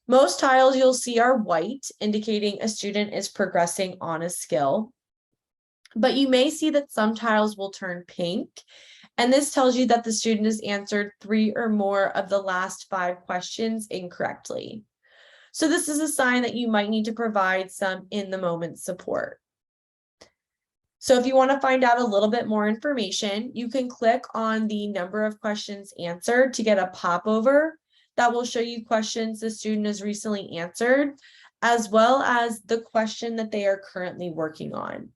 A: Most tiles you'll see are white, indicating a student is progressing on a skill. But you may see that some tiles will turn pink, and this tells you that the student has answered 3 or more of the last 5 questions incorrectly. So this is a sign that you might need to provide some in-the-moment support. So if you want to find out a little bit more information, you can click on the number of questions answered to get a popover that will show you questions the student has recently answered, as well as the question that they are currently working on.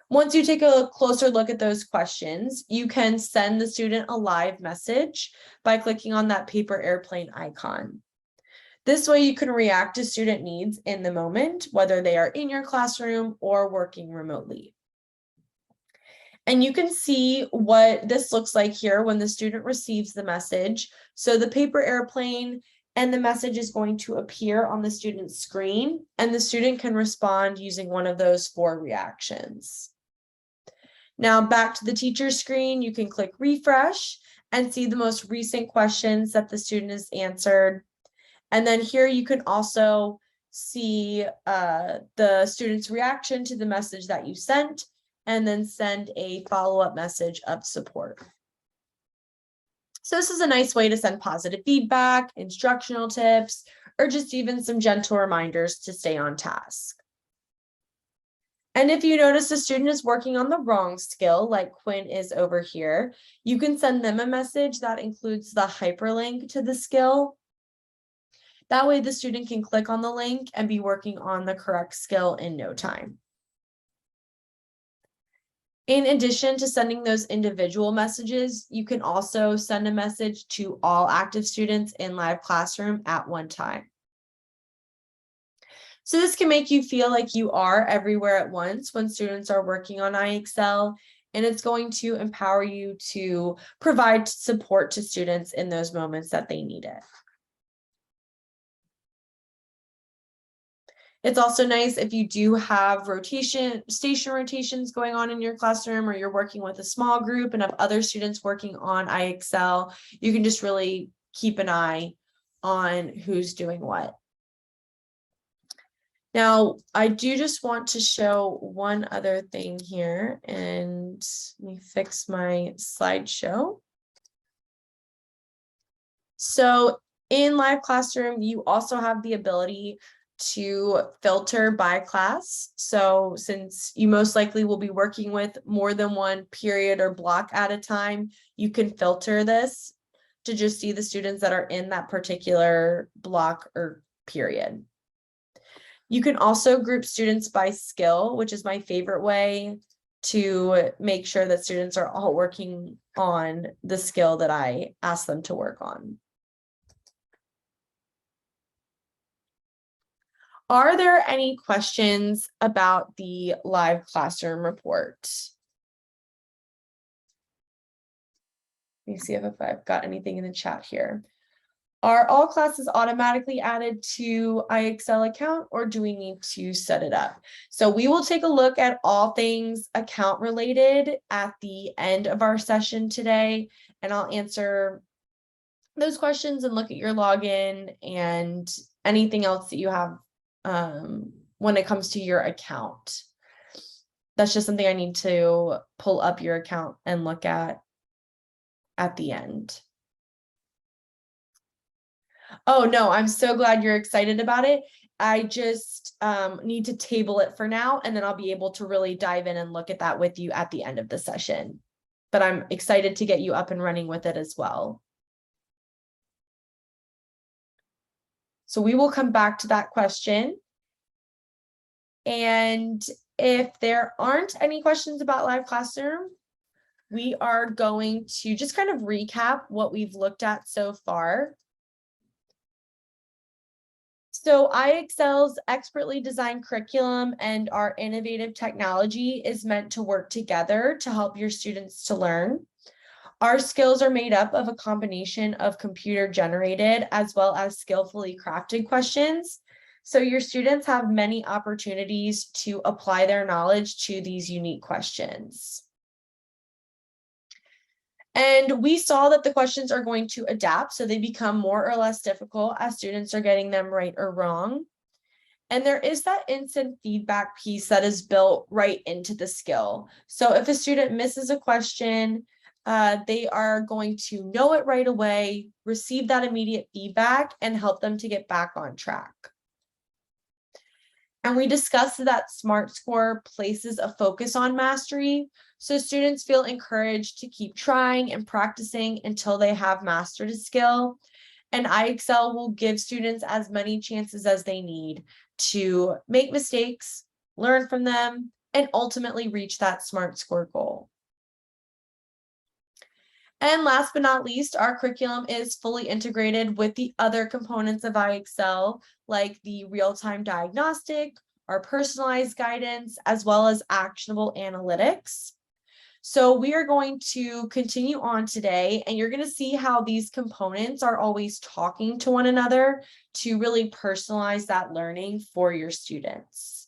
A: Once you take a closer look at those questions, you can send the student a live message by clicking on that paper airplane icon. This way you can react to student needs in the moment, whether they are in your classroom or working remotely. And you can see what this looks like here when the student receives the message. So the paper airplane and the message is going to appear on the student's screen, and the student can respond using one of those 4 reactions. Now back to the teacher's screen, you can click refresh and see the most recent questions that the student has answered. And then here you can also see the student's reaction to the message that you sent, and then send a follow-up message of support. So this is a nice way to send positive feedback, instructional tips, or just even some gentle reminders to stay on task. And if you notice a student is working on the wrong skill, like Quinn is over here, you can send them a message that includes the hyperlink to the skill. That way the student can click on the link and be working on the correct skill in no time. In addition to sending those individual messages, you can also send a message to all active students in live classroom at one time. So this can make you feel like you are everywhere at once when students are working on IXL, and it's going to empower you to provide support to students in those moments that they need it. It's also nice if you do have station rotations going on in your classroom, or you're working with a small group and have other students working on IXL, you can just really keep an eye on who's doing what. Now, I do just want to show one other thing here, and let me fix my slideshow. So in live classroom, you also have the ability to filter by class. So since you most likely will be working with more than one period or block at a time, you can filter this to just see the students that are in that particular block or period. You can also group students by skill, which is my favorite way to make sure that students are all working on the skill that I ask them to work on. Are there any questions about the live classroom report? Let me see if I've got anything in the chat here. Are all classes automatically added to IXL account, or do we need to set it up? So we will take a look at all things account related at the end of our session today, and I'll answer those questions and look at your login and anything else that you have when it comes to your account. That's just something I need to pull up your account and look at the end. Oh no, I'm so glad you're excited about it. I just need to table it for now, and then I'll be able to really dive in and look at that with you at the end of the session. But I'm excited to get you up and running with it as well. So we will come back to that question. And if there aren't any questions about live classroom, we are going to just kind of recap what we've looked at so far. So IXL's expertly designed curriculum and our innovative technology is meant to work together to help your students to learn. Our skills are made up of a combination of computer generated as well as skillfully crafted questions. So your students have many opportunities to apply their knowledge to these unique questions. And we saw that the questions are going to adapt, so they become more or less difficult as students are getting them right or wrong. And there is that instant feedback piece that is built right into the skill. So if a student misses a question, they are going to know it right away, receive that immediate feedback, and help them to get back on track. And we discussed that SMART score places a focus on mastery, so students feel encouraged to keep trying and practicing until they have mastered a skill. And IXL will give students as many chances as they need to make mistakes, learn from them, and ultimately reach that SMART score goal. And last but not least, our curriculum is fully integrated with the other components of IXL, like the real-time diagnostic, our personalized guidance, as well as actionable analytics. So we are going to continue on today, and you're going to see how these components are always talking to one another to really personalize that learning for your students.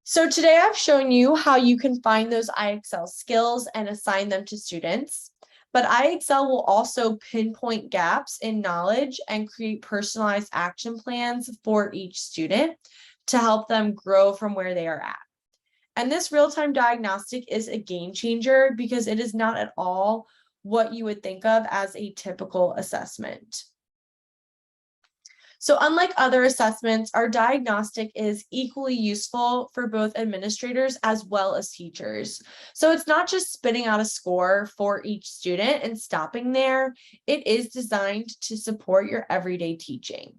A: So today I've shown you how you can find those IXL skills and assign them to students, but IXL will also pinpoint gaps in knowledge and create personalized action plans for each student to help them grow from where they are at. And this real-time diagnostic is a game changer because it is not at all what you would think of as a typical assessment. So unlike other assessments, our diagnostic is equally useful for both administrators as well as teachers. So it's not just spitting out a score for each student and stopping there. It is designed to support your everyday teaching.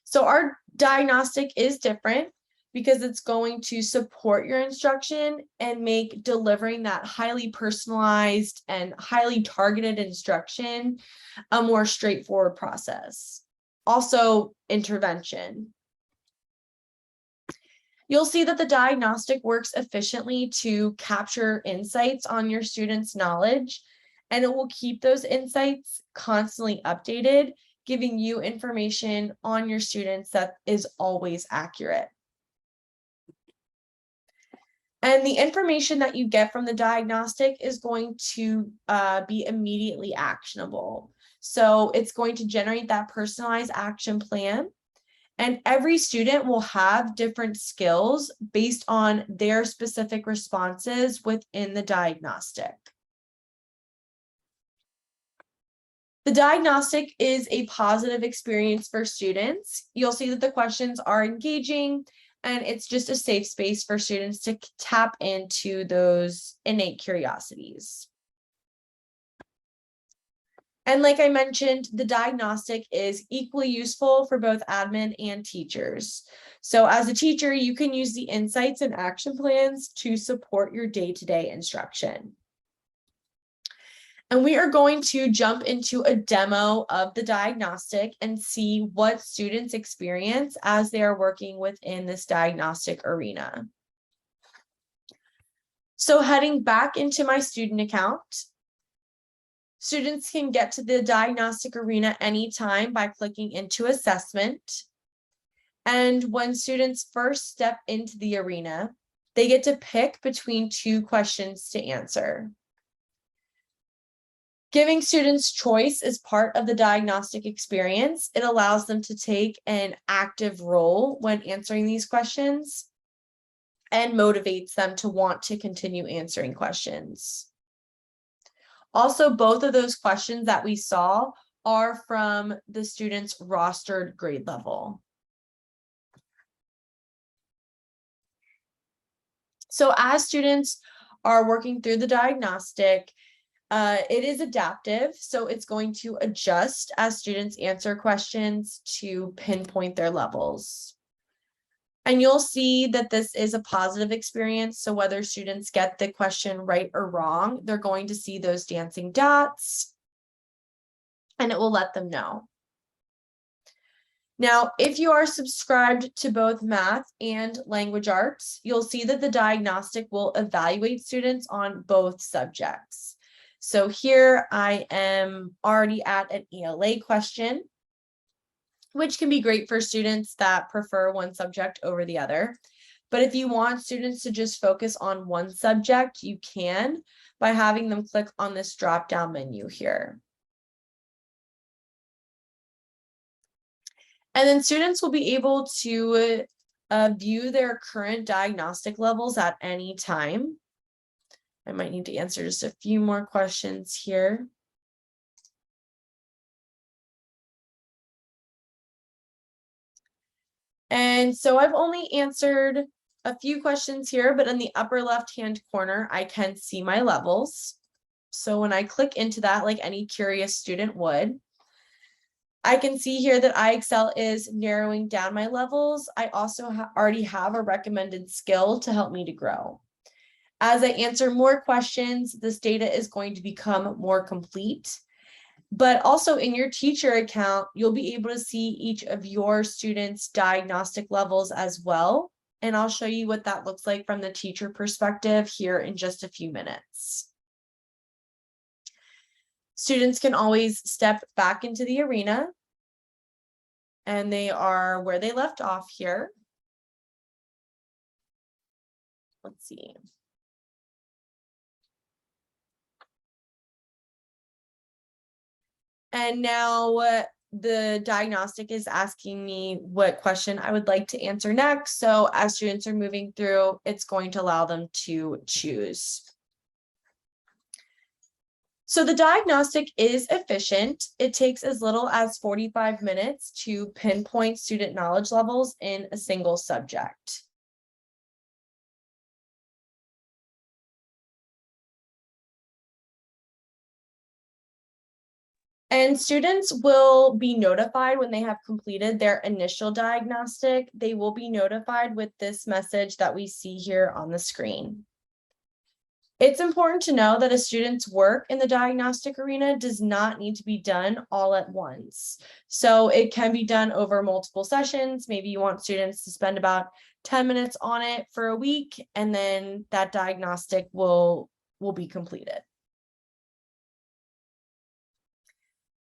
A: So our diagnostic is different because it's going to support your instruction and make delivering that highly personalized and highly targeted instruction a more straightforward process. Also, intervention. You'll see that the diagnostic works efficiently to capture insights on your students' knowledge, and it will keep those insights constantly updated, giving you information on your students that is always accurate. And the information that you get from the diagnostic is going to be immediately actionable. So it's going to generate that personalized action plan. And every student will have different skills based on their specific responses within the diagnostic. The diagnostic is a positive experience for students. You'll see that the questions are engaging, and it's just a safe space for students to tap into those innate curiosities. And like I mentioned, the diagnostic is equally useful for both admin and teachers. So as a teacher, you can use the insights and action plans to support your day-to-day instruction. And we are going to jump into a demo of the diagnostic and see what students experience as they are working within this diagnostic arena. So heading back into my student account, students can get to the diagnostic arena anytime by clicking into assessment. And when students first step into the arena, they get to pick between 2 questions to answer. Giving students choice is part of the diagnostic experience. It allows them to take an active role when answering these questions and motivates them to want to continue answering questions. Also, both of those questions that we saw are from the student's rostered grade level. So as students are working through the diagnostic, it is adaptive, so it's going to adjust as students answer questions to pinpoint their levels. And you'll see that this is a positive experience, so whether students get the question right or wrong, they're going to see those dancing dots, and it will let them know. Now, if you are subscribed to both math and language arts, you'll see that the diagnostic will evaluate students on both subjects. So here I am already at an ELA question, which can be great for students that prefer one subject over the other. But if you want students to just focus on one subject, you can by having them click on this drop-down menu here. And then students will be able to view their current diagnostic levels at any time. I might need to answer just a few more questions here. And so I've only answered a few questions here, but in the upper left-hand corner, I can see my levels. So when I click into that, like any curious student would, I can see here that IXL is narrowing down my levels. I also already have a recommended skill to help me to grow. As I answer more questions, this data is going to become more complete. But also in your teacher account, you'll be able to see each of your students' diagnostic levels as well. And I'll show you what that looks like from the teacher perspective here in just a few minutes. Students can always step back into the arena, and they are where they left off here. Let's see. And now the diagnostic is asking me what question I would like to answer next. So as students are moving through, it's going to allow them to choose. So the diagnostic is efficient. It takes as little as 45 minutes to pinpoint student knowledge levels in a single subject. And students will be notified when they have completed their initial diagnostic. They will be notified with this message that we see here on the screen. It's important to know that a student's work in the diagnostic arena does not need to be done all at once. So it can be done over multiple sessions. Maybe you want students to spend about 10 minutes on it for a week, and then that diagnostic will be completed.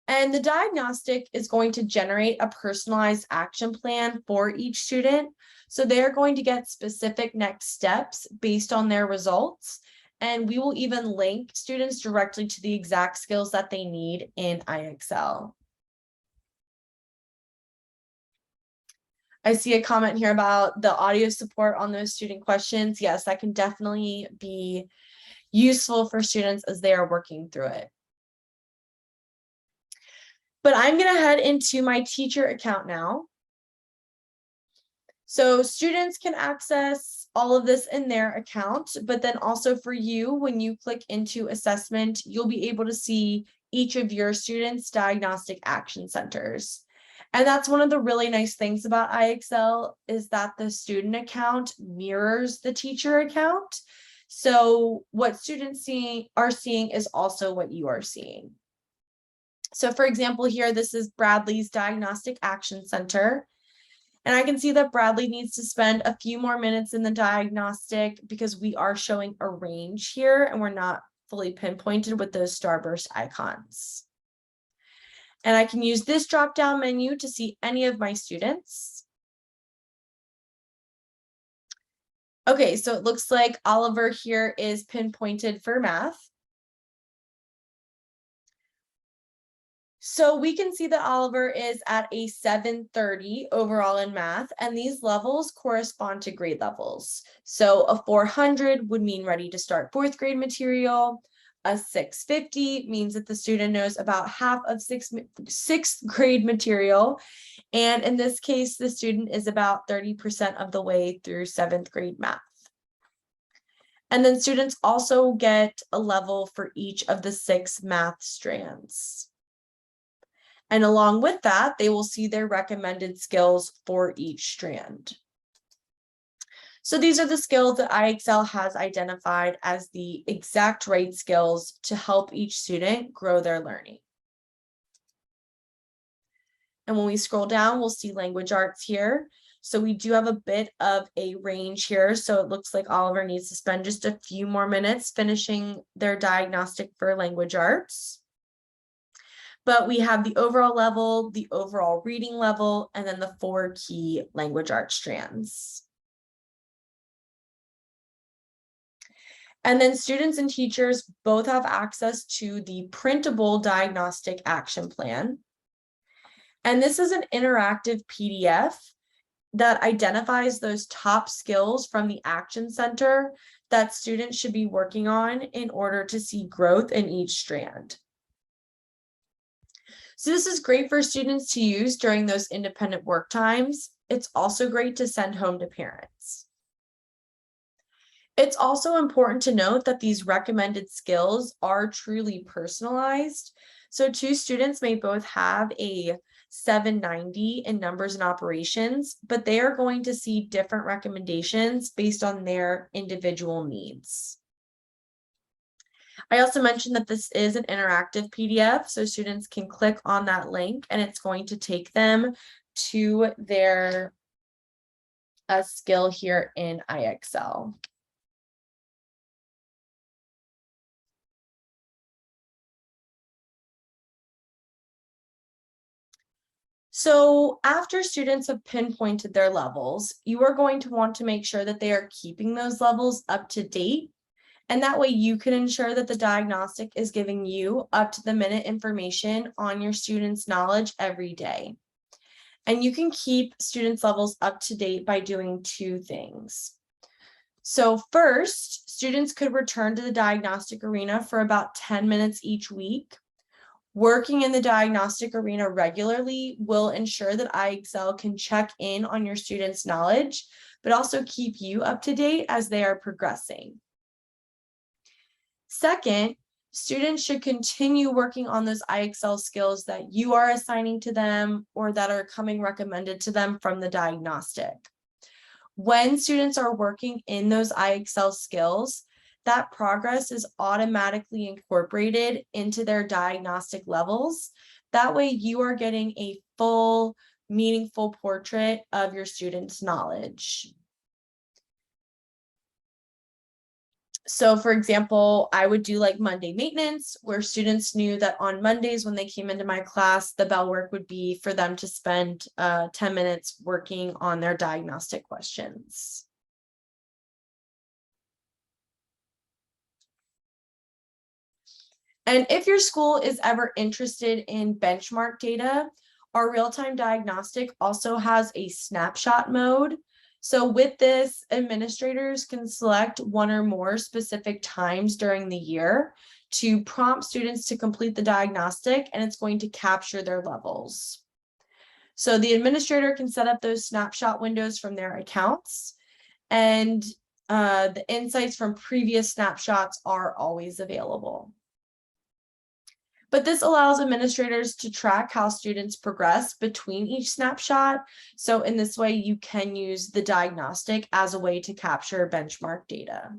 A: And the diagnostic is going to generate a personalized action plan for each student. So they're going to get specific next steps based on their results. And we will even link students directly to the exact skills that they need in IXL. I see a comment here about the audio support on those student questions. Yes, that can definitely be useful for students as they are working through it. But I'm going to head into my teacher account now. So students can access all of this in their account, but then also for you, when you click into assessment, you'll be able to see each of your students' diagnostic action centers. And that's one of the really nice things about IXL is that the student account mirrors the teacher account. So what students are seeing is also what you are seeing. So for example, here, this is Bradley's Diagnostic Action Center. And I can see that Bradley needs to spend a few more minutes in the diagnostic because we are showing a range here and we're not fully pinpointed with those starburst icons. And I can use this drop-down menu to see any of my students. Okay, so it looks like Oliver here is pinpointed for math. So we can see that Oliver is at a 730 overall in math, and these levels correspond to grade levels. So a 400 would mean ready to start 4th grade material. A 650 means that the student knows about half of sixth grade material. And in this case, the student is about 30% of the way through 7th grade math. And then students also get a level for each of the 6 math strands. And along with that, they will see their recommended skills for each strand. So these are the skills that IXL has identified as the exact right skills to help each student grow their learning. And when we scroll down, we'll see language arts here. So we do have a bit of a range here. So it looks like Oliver needs to spend just a few more minutes finishing their diagnostic for language arts. But we have the overall level, the overall reading level, and then the 4 key language arts strands. And then students and teachers both have access to the printable diagnostic action plan. And this is an interactive PDF that identifies those top skills from the Action Center that students should be working on in order to see growth in each strand. So this is great for students to use during those independent work times. It's also great to send home to parents. It's also important to note that these recommended skills are truly personalized. So 2 students may both have a 790 in numbers and operations, but they are going to see different recommendations based on their individual needs. I also mentioned that this is an interactive PDF, so students can click on that link and it's going to take them to their skill here in IXL. So after students have pinpointed their levels, you are going to want to make sure that they are keeping those levels up to date. And that way you can ensure that the diagnostic is giving you up to the minute information on your students' knowledge every day. And you can keep students' levels up to date by doing 2 things. So first, students could return to the diagnostic arena for about 10 minutes each week. Working in the diagnostic arena regularly will ensure that IXL can check in on your students' knowledge, but also keep you up to date as they are progressing. Second, students should continue working on those IXL skills that you are assigning to them or that are coming recommended to them from the diagnostic. When students are working in those IXL skills, that progress is automatically incorporated into their diagnostic levels. That way you are getting a full, meaningful portrait of your students' knowledge. So for example, I would do like Monday maintenance, where students knew that on Mondays when they came into my class, the bell work would be for them to spend 10 minutes working on their diagnostic questions. And if your school is ever interested in benchmark data, our real-time diagnostic also has a snapshot mode. So with this, administrators can select one or more specific times during the year to prompt students to complete the diagnostic, and it's going to capture their levels. So the administrator can set up those snapshot windows from their accounts, and the insights from previous snapshots are always available. But this allows administrators to track how students progress between each snapshot. So in this way, you can use the diagnostic as a way to capture benchmark data.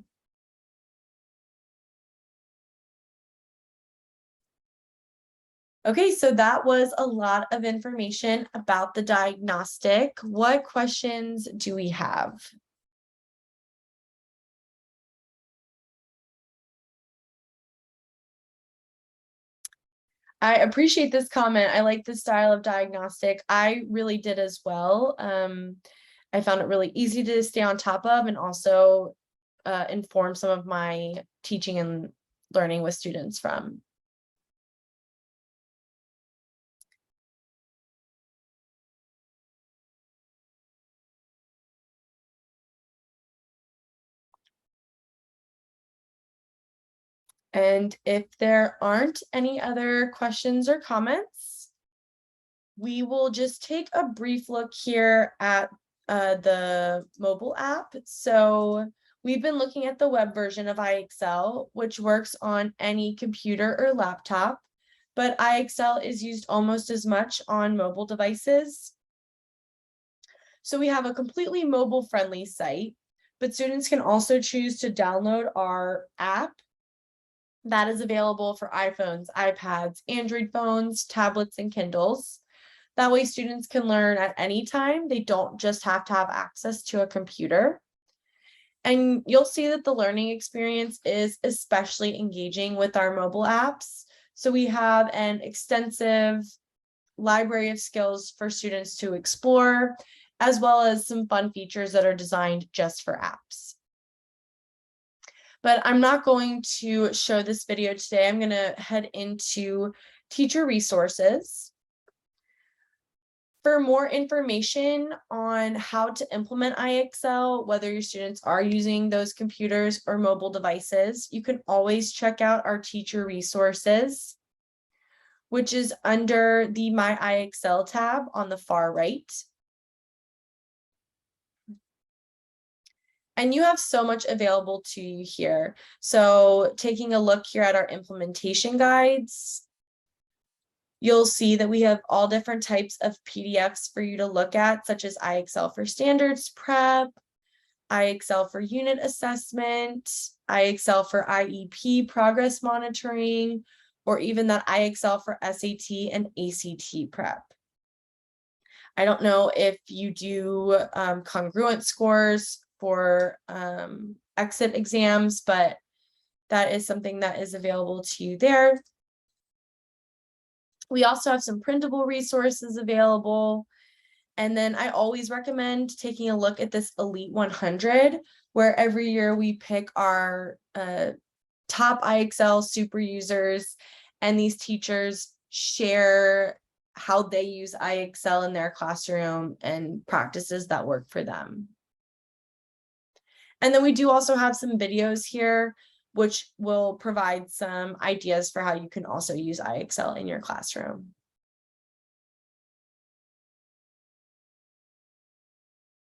A: Okay, so that was a lot of information about the diagnostic. What questions do we have? I appreciate this comment. I like the style of diagnostic. I really did as well. I found it really easy to stay on top of and also inform some of my teaching and learning with students from. And if there aren't any other questions or comments, we will just take a brief look here at the mobile app. So we've been looking at the web version of IXL, which works on any computer or laptop, but IXL is used almost as much on mobile devices. So we have a completely mobile-friendly site, but students can also choose to download our app that is available for iPhones, iPads, Android phones, tablets, and Kindles. That way students can learn at any time. They don't just have to have access to a computer. And you'll see that the learning experience is especially engaging with our mobile apps. So we have an extensive library of skills for students to explore, as well as some fun features that are designed just for apps. But I'm not going to show this video today. I'm going to head into teacher resources. For more information on how to implement IXL, whether your students are using those computers or mobile devices, you can always check out our teacher resources, which is under the My IXL tab on the far right. And you have so much available to you here. So taking a look here at our implementation guides, you'll see that we have all different types of PDFs for you to look at, such as IXL for standards prep, IXL for unit assessment, IXL for IEP progress monitoring, or even that IXL for SAT and ACT prep. I don't know if you do congruent scores for exit exams, but that is something that is available to you there. We also have some printable resources available. And then I always recommend taking a look at this Elite 100, where every year we pick our top IXL super users, and these teachers share how they use IXL in their classroom and practices that work for them. And then we do also have some videos here, which will provide some ideas for how you can also use IXL in your classroom.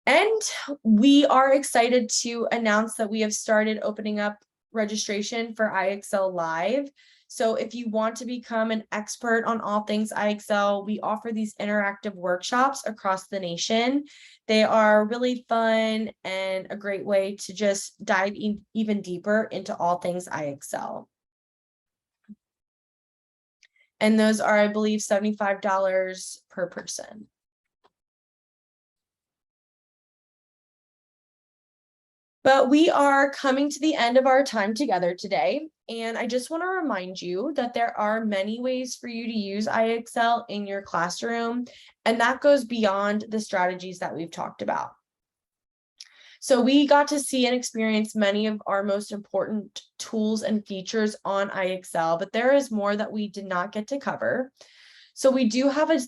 A: And we are excited to announce that we have started opening up registration for IXL Live. So if you want to become an expert on all things IXL, we offer these interactive workshops across the nation. They are really fun and a great way to just dive even deeper into all things IXL. And those are, I believe, $75 per person. But we are coming to the end of our time together today, and I just want to remind you that there are many ways for you to use IXL in your classroom, and that goes beyond the strategies that we've talked about. So we got to see and experience many of our most important tools and features on IXL, but there is more that we did not get to cover. So we do have a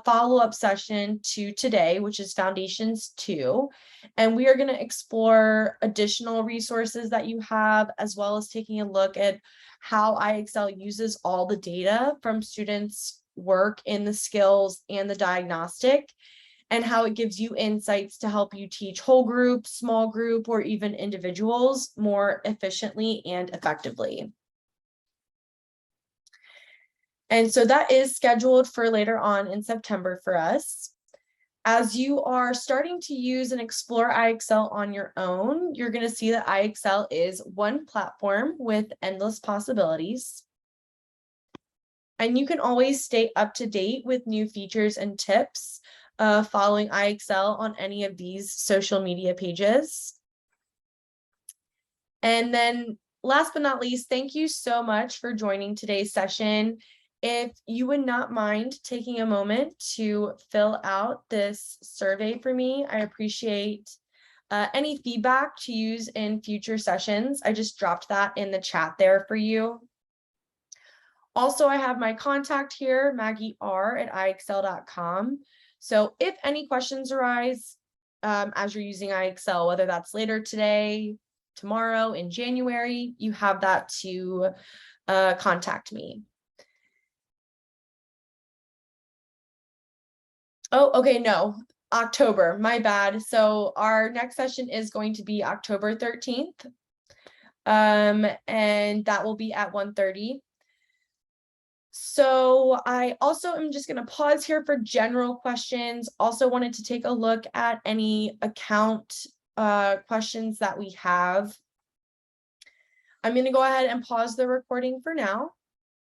A: follow-up session to today, which is Foundations 2, and we are going to explore additional resources that you have, as well as taking a look at how IXL uses all the data from students' work in the skills and the diagnostic, and how it gives you insights to help you teach whole group, small group, or even individuals more efficiently and effectively. And so that is scheduled for later on in September for us. As you are starting to use and explore IXL on your own, you're going to see that IXL is one platform with endless possibilities. And you can always stay up to date with new features and tips following IXL on any of these social media pages. And then last but not least, thank you so much for joining today's session. If you would not mind taking a moment to fill out this survey for me, I appreciate any feedback to use in future sessions. I just dropped that in the chat there for you. Also, I have my contact here, maggier@ixl.com. So if any questions arise as you're using IXL, whether that's later today, tomorrow, in January, you have that to contact me. Oh, okay, no, October, my bad. So our next session is going to be October 13th. And that will be at 1:30. So I also am just going to pause here for general questions. Also wanted to take a look at any account questions that we have. I'm going to go ahead and pause the recording for now.